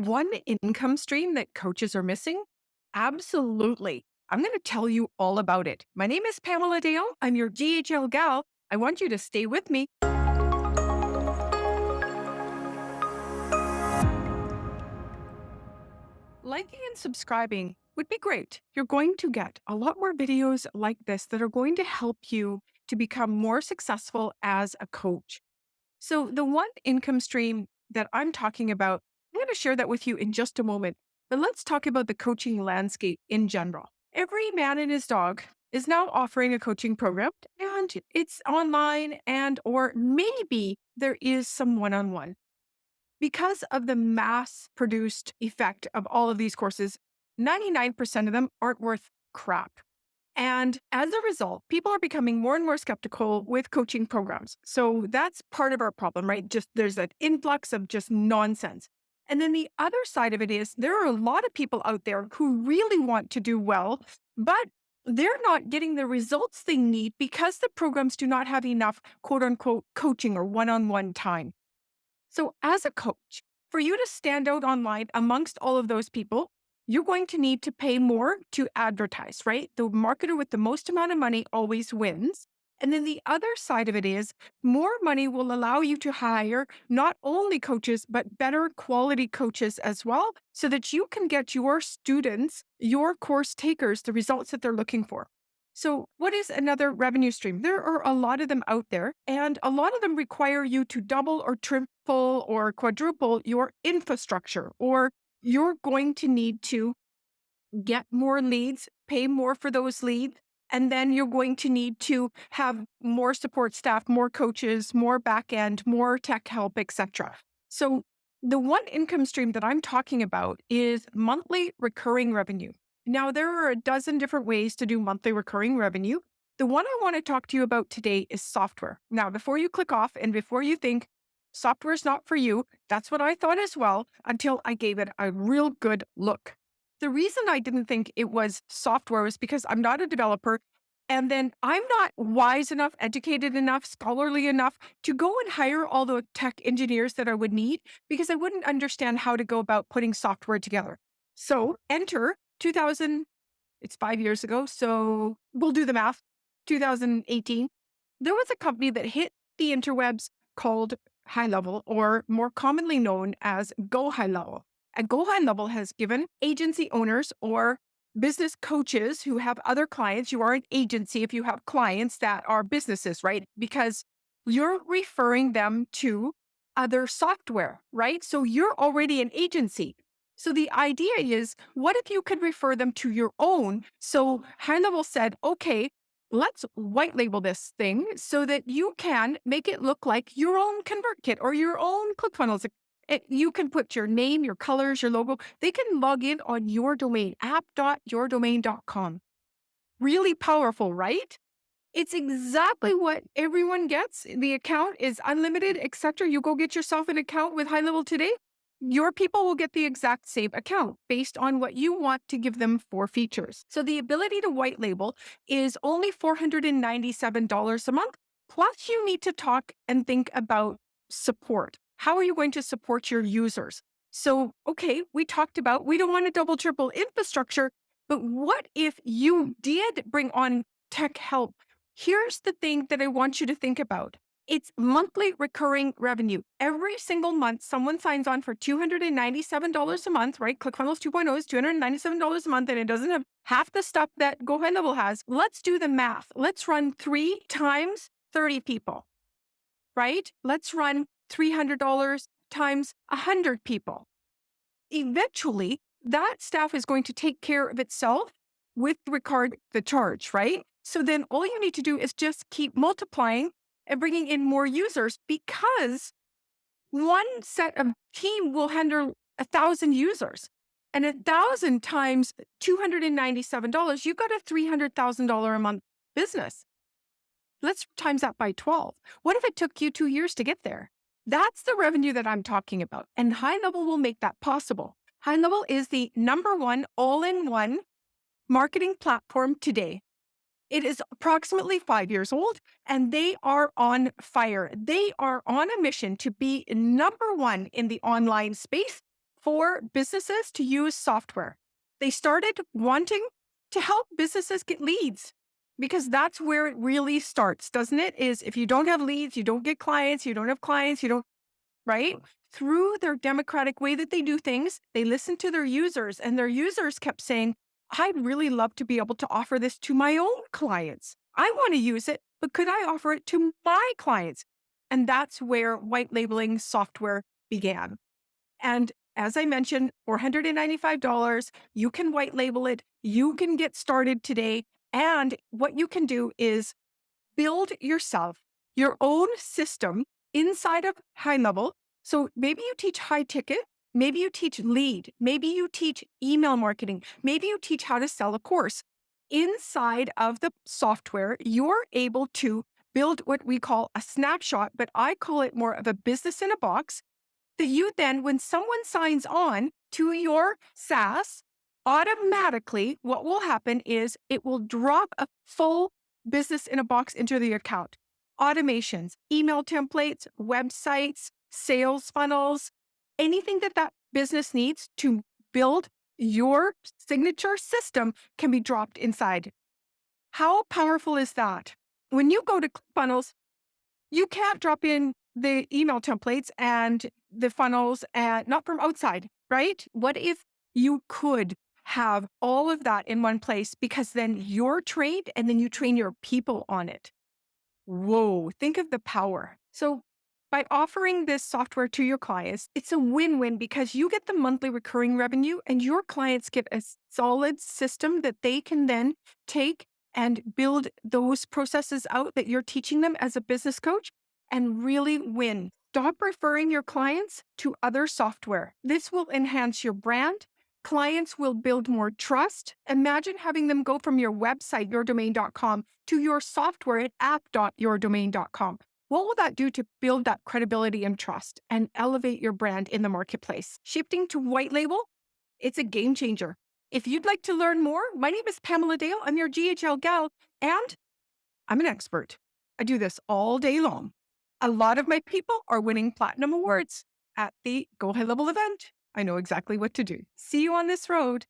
one income stream that coaches are missing? Absolutely. I'm going to tell you all about it. My name is Pamela Dale. I'm your GHL gal. I want you to stay with me. Liking and subscribing would be great. You're going to get a lot more videos like this that are going to help you to become more successful as a coach. So, the one income stream that I'm talking about, I'm going to share that with you in just a moment. But let's talk about the coaching landscape in general. Every man and his dog is now offering a coaching program, and it's online, and or maybe there is some one-on-one. Because of the mass produced effect of all of these courses, 99% of them aren't worth crap. And as a result, people are becoming more and more skeptical with coaching programs. So that's part of our problem, right? Just there's an influx of just nonsense. And then the other side of it is there are a lot of people out there who really want to do well, but they're not getting the results they need because the programs do not have enough quote unquote coaching or one on one time. So, as a coach, for you to stand out online amongst all of those people, you're going to need to pay more to advertise, right? The marketer with the most amount of money always wins. And then the other side of it is more money will allow you to hire not only coaches, but better quality coaches as well, so that you can get your students, your course takers, the results that they're looking for. So, what is another revenue stream? There are a lot of them out there, and a lot of them require you to double or triple or quadruple your infrastructure, or you're going to need to get more leads, pay more for those leads, and then you're going to need to have more support staff, more coaches, more back end, more tech help, etc. So, the one income stream that I'm talking about is monthly recurring revenue. Now, there are a dozen different ways to do monthly recurring revenue. The one I want to talk to you about today is software. Now, before you click off and before you think software is not for you, that's what I thought as well until I gave it a real good look. The reason I didn't think it was software was because I'm not a developer. And then I'm not wise enough, educated enough, scholarly enough to go and hire all the tech engineers that I would need because I wouldn't understand how to go about putting software together. So enter 2000, it's 5 years ago. So we'll do the math. 2018, there was a company that hit the interwebs called High Level, or more commonly known as Go High Level. And Go High Level has given agency owners or business coaches who have other clients. You are an agency if you have clients that are businesses, right? Because you're referring them to other software, right? So you're already an agency. So the idea is, what if you could refer them to your own? So High Level said, okay, let's white label this thing so that you can make it look like your own ConvertKit or your own ClickFunnels. You can put your name, your colors, your logo. They can log in on your domain, app.yourdomain.com. Really powerful, right? It's exactly what everyone gets. The account is unlimited, etc. You go get yourself an account with High Level today. Your people will get the exact same account based on what you want to give them for features. So the ability to white label is only $497 a month. Plus, you need to talk and think about support. How are you going to support your users? So, okay, we talked about we don't want to double, triple infrastructure, but what if you did bring on tech help? Here's the thing that I want you to think about. It's monthly recurring revenue. Every single month, someone signs on for $297 a month, right? ClickFunnels 2.0 is $297 a month, and it doesn't have half the stuff that Go High Level has. Let's do the math. Let's run 3 times 30 people, right? Let's run $300 times 100 people. Eventually, that staff is going to take care of itself with regard to the charge, right? So then all you need to do is just keep multiplying and bringing in more users, because one set of team will handle 1,000 users, and 1,000 times $297, you got a $300,000 a month business. Let's times that by 12. What if it took you 2 years to get there? That's the revenue that I'm talking about. And High Level will make that possible. High Level is the number one all-in-one marketing platform today. It is approximately 5 years old, and they are on fire. They are on a mission to be number one in the online space for businesses to use software. They started wanting to help businesses get leads because that's where it really starts, doesn't it? Is if you don't have leads, you don't get clients, you don't have clients, you don't, right? Through their democratic way that they do things, they listen to their users, and their users kept saying, I'd really love to be able to offer this to my own clients. I want to use it, but could I offer it to my clients? And that's where white labeling software began. And as I mentioned, $495, you can white label it. You can get started today. And what you can do is build yourself your own system inside of high level. So maybe you teach high ticket, maybe you teach lead, maybe you teach email marketing, maybe you teach how to sell a course. Inside of the software, you're able to build what we call a snapshot, but I call it more of a business in a box that you then, when someone signs on to your SaaS, automatically what will happen is it will drop a full business in a box into the account. Automations, email templates, websites, sales funnels, anything that that business needs to build your signature system can be dropped inside. How powerful is that? When you go to ClickFunnels, you can't drop in the email templates and the funnels and not from outside, right? What if you could have all of that in one place because then you're trained and then you train your people on it? Whoa, think of the power. So, by offering this software to your clients, it's a win win because you get the monthly recurring revenue and your clients get a solid system that they can then take and build those processes out that you're teaching them as a business coach and really win. Stop referring your clients to other software. This will enhance your brand. Clients will build more trust. Imagine having them go from your website, yourdomain.com, to your software at app.yourdomain.com. What will that do to build that credibility and trust and elevate your brand in the marketplace? Shifting to white label, it's a game changer. If you'd like to learn more, my name is Pamela Dale. I'm your GHL gal, and I'm an expert. I do this all day long. A lot of my people are winning platinum awards at the Go High Level event. I know exactly what to do. See you on this road.